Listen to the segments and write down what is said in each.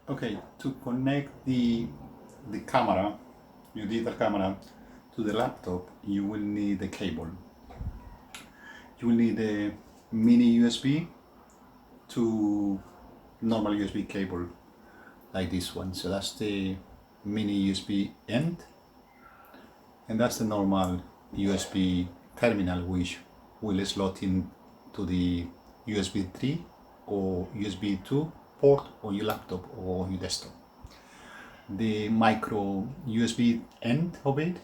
Okay, to connect the camera, your digital camera, to the laptop, you will need a cable. You will need a mini USB to normal USB cable like this one. So that's the mini USB end, and that's the normal USB terminal, which will slot in to the USB 3 or USB 2 port on your laptop or your desktop. The micro USB end of it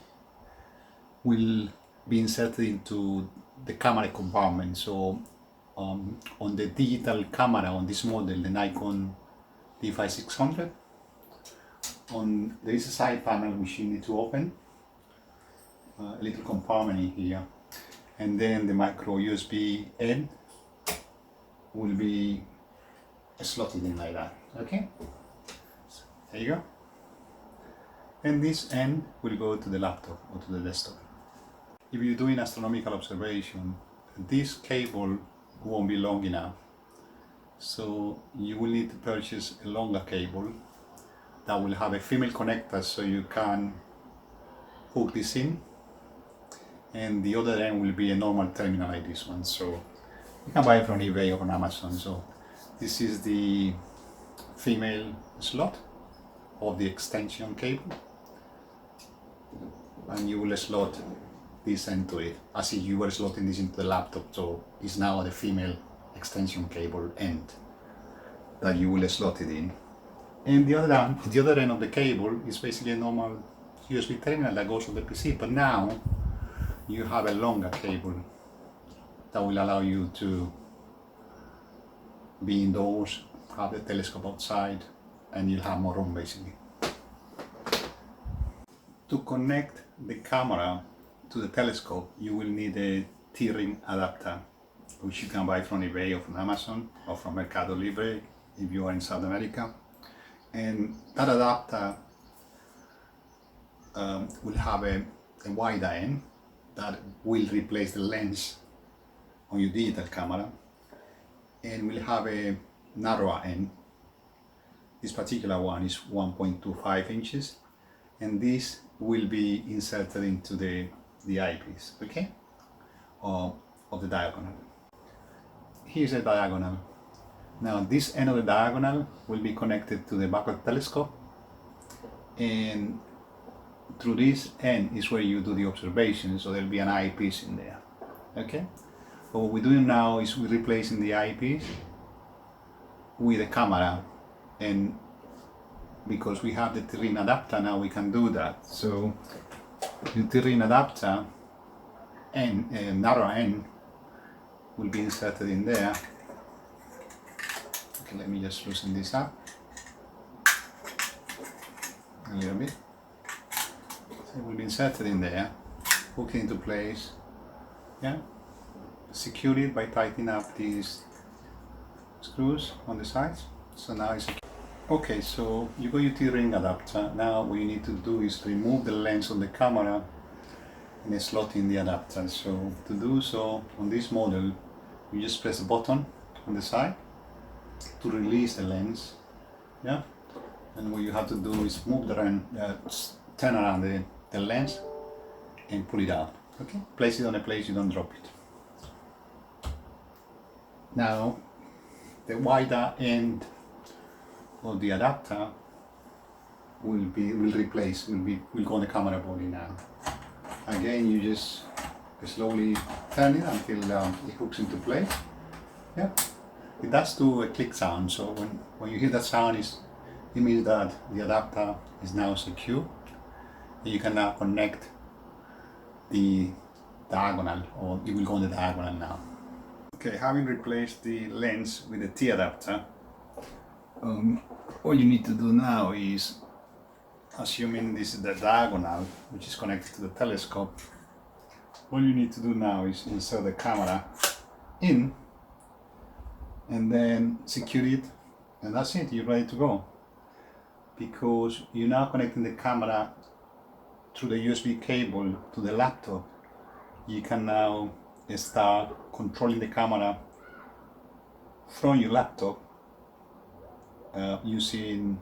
will be inserted into the camera compartment. So on the digital camera on this model, the Nikon D5600, there is a side panel which you need to open, a little compartment in here, and then the micro USB end will be slotted in like that. Okay, so there you go. And this end will go to the laptop or to the desktop. If you're doing astronomical observation, this cable won't be long enough, so you will need to purchase a longer cable that will have a female connector, so you can hook this in, and the other end will be a normal terminal like this one. So you can buy it from eBay or on Amazon. So this is the female slot of the extension cable, and you will slot this into it as if you were slotting this into the laptop. So it's now the female extension cable end that you will slot it in. And the other end of the cable is basically a normal USB terminal that goes on the PC, but now you have a longer cable that will allow you to be indoors, have the telescope outside, and you'll have more room basically. To connect the camera to the telescope, you will need a T-ring adapter, which you can buy from eBay or from Amazon or from Mercado Libre if you are in South America. And that adapter will have a wider end that will replace the lens on your digital camera, and will have a narrower end. This particular one is 1.25 inches, and this will be inserted into the eyepiece, okay, of the diagonal. Here's a diagonal. Now this end of the diagonal will be connected to the back of the telescope, and through this end is where you do the observation, so there'll be an eyepiece in there, okay? But what we're doing now is we're replacing the eyepiece with a camera, and because we have the T-ring adapter now, we can do that. So the T-ring adapter and narrow end will be inserted in there. Okay, let me just loosen this up a little bit. So it will be inserted in there, hooked into place, yeah. Secure it by tightening up these screws on the sides. So now it's secure. Okay, so you got your T-ring adapter. Now what you need to do is remove the lens on the camera and slot in the adapter. So to do so on this model, you just press the button on the side to release the lens, yeah. And what you have to do is move the turn around the lens and pull it out. Okay, place it on a place you don't drop it. Now the wider end of the adapter will go on the camera body now. Again, you just slowly turn it until it hooks into place. Yeah, it does do a click sound. So when you hear that sound, it means that the adapter is now secure, and you can now connect the diagonal, or it will go on the diagonal now. Okay, having replaced the lens with the T adapter, all you need to do now is, assuming this is the diagonal which is connected to the telescope, all you need to do now is insert the camera in and then secure it, and that's it, you're ready to go. Because you're now connecting the camera through the USB cable to the laptop, you can now start controlling the camera from your laptop using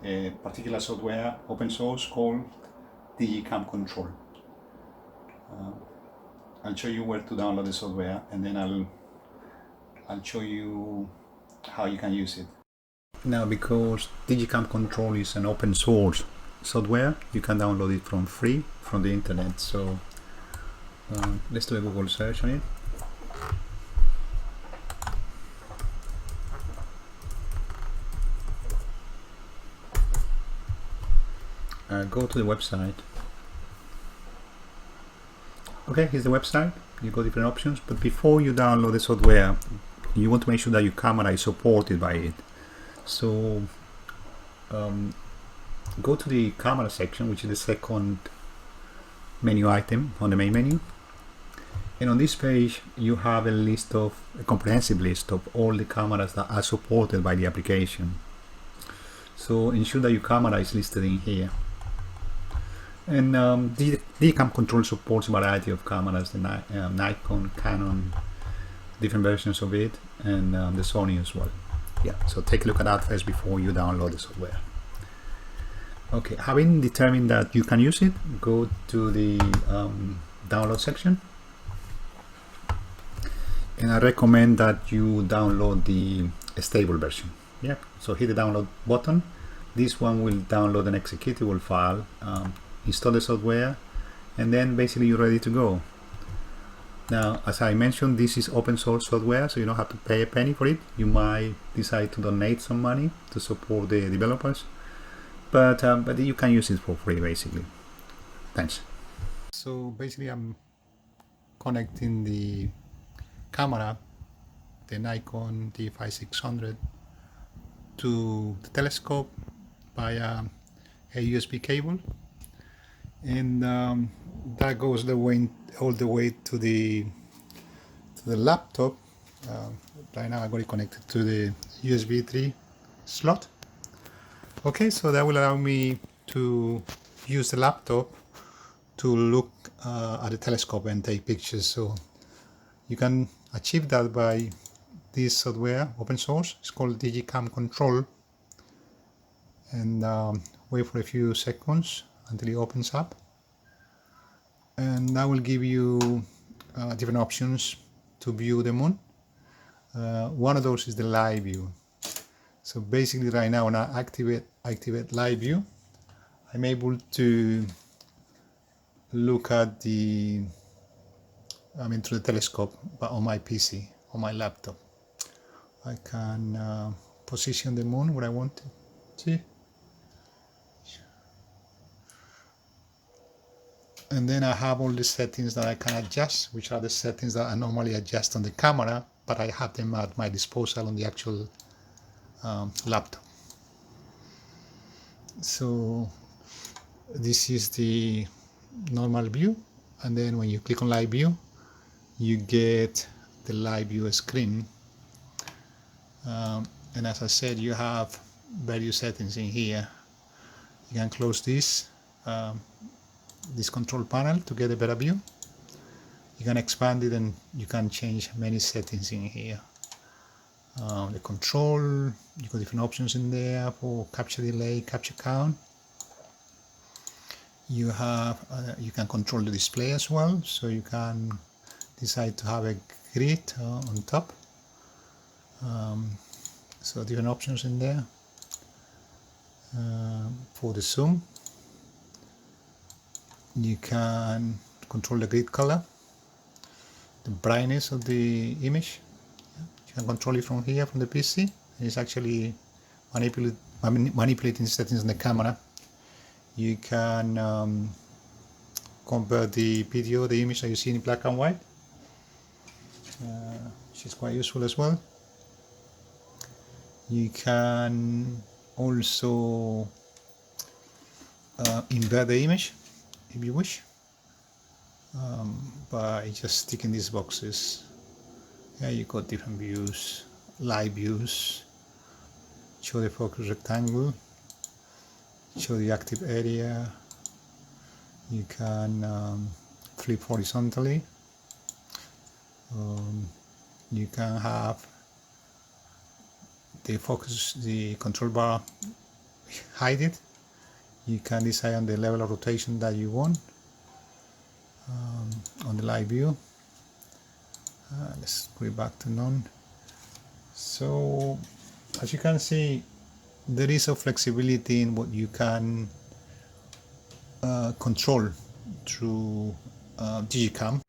a particular software, open source, called Digicam Control. I'll show you where to download the software, and then I'll show you how you can use it. Now, because Digicam Control is an open source software, you can download it from free from the internet. So let's do a Google search on it. Go to the website. Okay, here's the website. You got different options, but before you download the software, you want to make sure that your camera is supported by it. So go to the camera section, which is the second menu item on the main menu, and on this page you have a comprehensive list of all the cameras that are supported by the application. So ensure that your camera is listed in here. And the Digicam Control supports a variety of cameras, the Nikon, Canon, different versions of it, and the Sony as well. Yeah, so take a look at that first before you download the software. Okay, having determined that you can use it, go to the download section. And I recommend that you download the stable version. Yeah, so hit the download button. This one will download an executable file, install the software, and then basically you're ready to go. Now, as I mentioned, this is open source software, so you don't have to pay a penny for it. You might decide to donate some money to support the developers, but you can use it for free, basically. Thanks. So basically, I'm connecting the camera, the Nikon D5600, to the telescope via a USB cable, and that goes all the way to the laptop. Right now I got it connected to the USB 3 slot. Okay, so that will allow me to use the laptop to look at the telescope and take pictures. So you can achieve that by this software, open source. It's called Digicam Control, and wait for a few seconds until it opens up, and that will give you different options to view the moon. One of those is the live view. So basically right now when I activate live view, I'm able to look at through the telescope, but on my PC, on my laptop. I can position the moon where I want to see. And then I have all the settings that I can adjust, which are the settings that I normally adjust on the camera, but I have them at my disposal on the actual laptop. So this is the normal view, and then when you click on live view, you get the live view screen. And as I said, you have various settings in here. You can close this control panel to get a better view. You can expand it and you can change many settings in here. The control, you got different options in there for capture delay, capture count. You have you can control the display as well, so you can decide to have a grid on top. So different options in there. For the zoom, you can control the grid color, the brightness of the image. You can control it from here, from the PC. It's actually manipulating settings on the camera. You can convert the video, the image that you see in black and white, which is quite useful as well. You can also invert the image if you wish, by just ticking these boxes. Yeah, you got different views, live views, show the focus rectangle, show the active area. You can flip horizontally. You can have the control bar, hide it. You can decide on the level of rotation that you want on the live view. Let's go back to none. So as you can see, there is a flexibility in what you can control through Digicam.